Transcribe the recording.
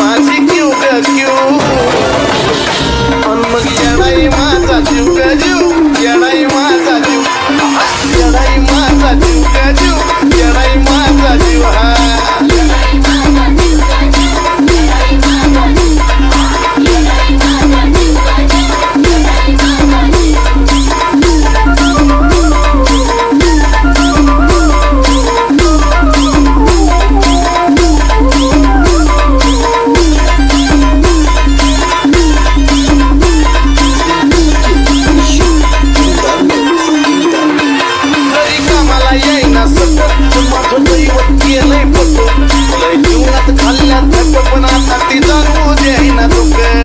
माझी क्यू ग क्यू अन मग येणाई माझा जीव ग जीव येणाई माझा जीव येणाई माझा जीव ग जीव येणाई माझा जीव हा माझं दैवत केलंय पटो जीवनात खाल्ल्या पण आता ती जाणू दे ना दुःख